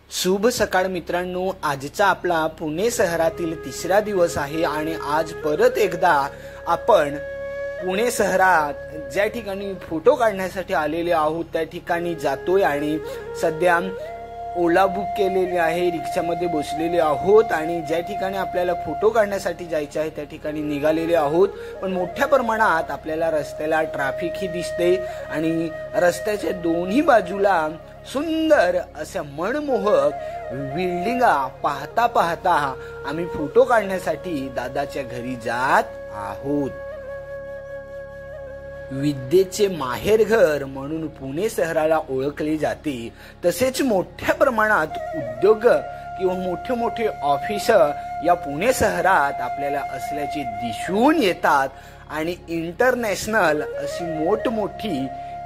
शुभ सकाळ मित्रांनो, आजचा आपला पुणे शहरातील तिसरा दिवस आहे आणि आज परत एकदा आपण पुणे शहरात ज्या ठिकाणी फोटो काढण्यासाठी आलेले आहोत त्या ठिकाणी जातोय आणि सध्या ओला बुक केलेली आहे, रिक्षामध्ये बसलेले आहोत आणि ज्या ठिकाणी आपल्याला फोटो काढण्यासाठी जायचे आहे त्या ठिकाणी निघालेले आहोत। पण मोठ्या प्रमाणात आपल्याला रस्त्याला ट्रॅफिक ही दिसते आणि रस्त्याच्या दोन्ही बाजूला सुंदर अशा मनमोहक बिल्डिंगा पाहता पाहता आम्ही फोटो काढण्यासाठी दादाच्या घरी जात आहोत। विद्येचे माहेरघर म्हणून पुणे शहराला ओळखले जाते। तसेच मोठ्या प्रमाणात उद्योग किंवा मोठे मोठे ऑफिस या पुणे शहरात आपल्याला असल्याचे दिसून येतात आणि इंटरनॅशनल अशी मोठमोठी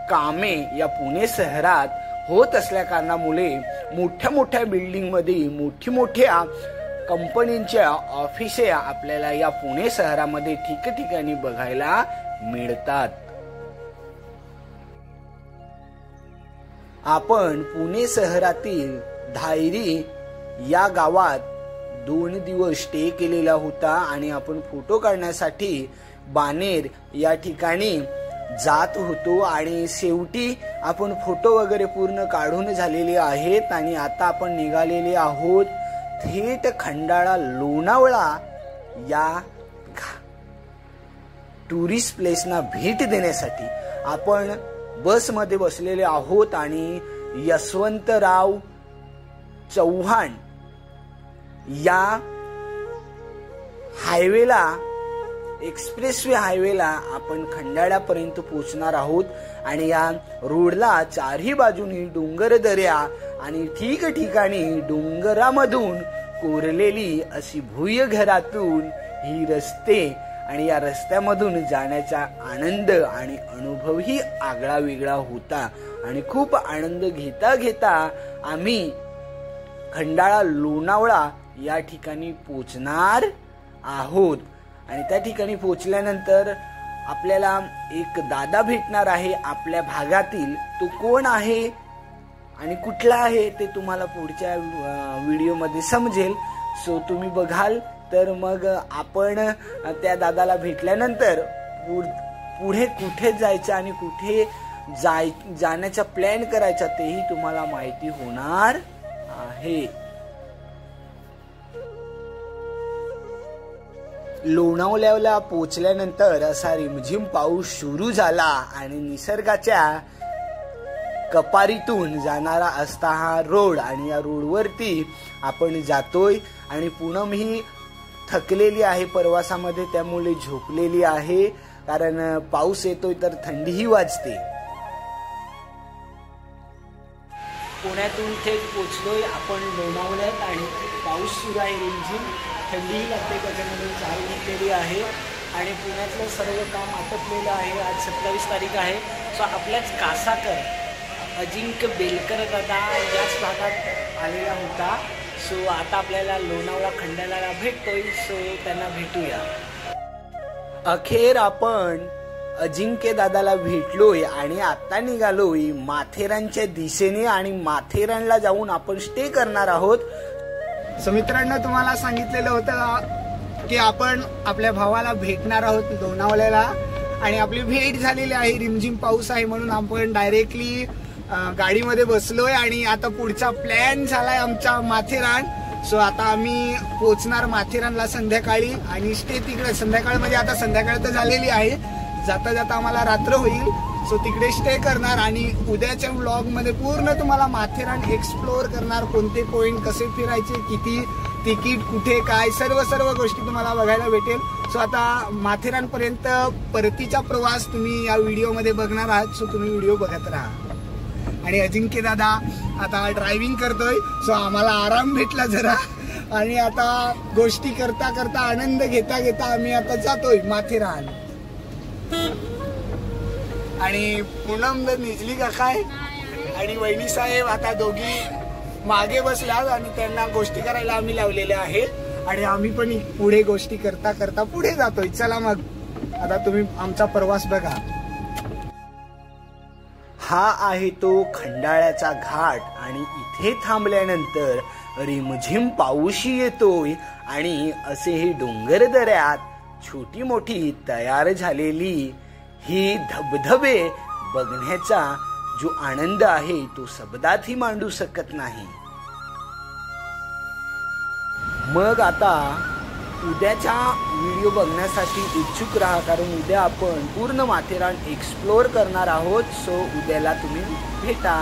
कामे या पुणे शहरात होत असल्या कारणामुळे मोठ्या मोठ्या बिल्डिंग मध्ये मोठ्या कंपनीच्या ऑफिसे आपल्याला या पुणे शहरामध्ये ठिकठिकाणी बघायला मिळतात। आपण पुणे शहरातील धायरी या गावात 2 दिवस स्टे केलेला होता आणि आपण फोटो काढण्यासाठी बानेर या ठिकाणी जात होतो आणि शेवटी आपण फोटो वगैरे पूर्ण काढून झालेले आहेत आणि आता आपण निघालेले आहोत थेट खंडाळा लोणावळा या टुरिस्ट प्लेसना भेट देण्यासाठी। आपण बस मध्ये बसलेले आहोत आणि यशवंतराव चव्हाण या हायवेला एक्सप्रेसवे हायवेला आपण खंडाळ्यापर्यंत पोहोचणार आहोत आणि या रोडला चारही बाजूनी डोंगर दऱ्या आणि ठिकठिकाणी डोंगरामधून कोरलेली अशी भुयघरातून ही रस्ते आणि या रस्त्यामधून जाण्याचा आनंद आणि अनुभवही आगळा वेगळा होता आणि खूप आनंद घेता घेता आम्ही खंडाळा लोणावळा या ठिकाणी पोहोचणार आहोत। आणि त्या ठिकाणी पोहोचल्यानंतर आपल्याला एक दादा भेटणार आहे आपल्या भागातील। तो कोण आहे आणि कुठला आहे ते तुम्हाला पुढच्या व्हिडिओमध्ये समजेल, सो तुम्ही बघाल। तर मग आपण त्या दादाला भेटल्यानंतर पुढे कुठे जायचं आणि कुठे जाण्याचा प्लॅन करायचा तेही तुम्हाला माहिती होणार आहे। लोणावळ्याला पोहोचल्यानंतर असा रिमझिम पाऊस सुरू झाला आणि निसर्गाच्या कपारीतून जाणारा असता हा रोड आणि या रोडवरती आपण जातोय आणि पूनम ही थकलेली आहे प्रवासामध्ये, त्यामुळे झोपलेली आहे कारण पाऊस येतोय तर थंडीही वाजते। पुण्यातून थेट पोहोचलोय आपण लोणावळ्यात आणि पाऊस सुरू आहे, रिमझिम थंडीही लागते, त्याच्यामध्ये चार उठलेली आहे आणि पुण्यातलं सर्व काम आटपलेलं आहे। आज 27 तारीख आहे। सो आपल्याच कासाकर अजिंक्य बेलकर दादा याच भागात आलेला होता। सो आता आपल्याला लोणावळा खंडाळ्याला भेटतोय, सो त्यांना भेटूया। अखेर आपण अजिंक्य दादाला भेटलोय आणि आता निघालोय माथेरानच्या दिशेने आणि माथेरानला जाऊन आपण स्टे करणार आहोत। सो मित्रांनो, तुम्हाला सांगितलेलं होतं की आपण आपल्या भावाला भेटणार आहोत लोणावळ्याला आणि आपली भेट झालेली आहे। रिमझिम पाऊस आहे म्हणून आपण डायरेक्टली गाडीमध्ये बसलोय आणि आता पुढचा प्लॅन झालाय आमचा माथेरान। सो आता आम्ही पोहोचणार माथेरानला संध्याकाळी आणि स्टे तिकडे संध्याकाळ म्हणजे आता संध्याकाळ तर झालेली आहे, जाता जाता आम्हाला रात्र होईल। सो तिकडे स्टे करणार आणि उद्याच्या व्लॉग मध्ये पूर्ण तुम्हाला माथेरान एक्सप्लोर करणार, कोणते पॉइंट कसे फिरायचे, किती तिकीट, कुठे काय, सर्व गोष्टी तुम्हाला बघायला भेटेल। सो आता माथेरान पर्यंत परतीचा प्रवास तुम्ही या व्हिडिओ मध्ये बघणार आहात, सो तुम्ही व्हिडिओ बघत राहा। आणि अजिंक्य दादा आता ड्रायव्हिंग करतोय, सो आम्हाला आराम भेटला जरा आणि आता गोष्टी करता करता आनंद घेता घेता आम्ही आता जातोय माथेरान। आणि पूनम निजली काकाय आणि वहिनी साहेब आता दोघी मागे बसल्यात आणि त्यांना गोष्टी करायला आम्ही लावलेल्या आहेत आणि आम्ही पण पुढे गोष्टी करता करता पुढे जातोय। चला मग आता तुम्ही आमचा प्रवास बघा। हा आहे तो खंडाळ्याचा घाट आणि इथे थांबल्यानंतर रिमझिम पाऊसही येतोय आणि असे हे डोंगर दऱ्यात छोटी मोठी तयार झालेली ही धबधबे बघण्याचा जो आनंद आहे तो शब्दातही मांडू शकत नाही. मग आता उद्याच्या व्हिडिओ बघण्यासाठी इच्छुक राहा, कारण उद्या आपण पूर्ण माथेरान एक्सप्लोर करणार आहोत. सो उद्याला तुम्ही भेटा.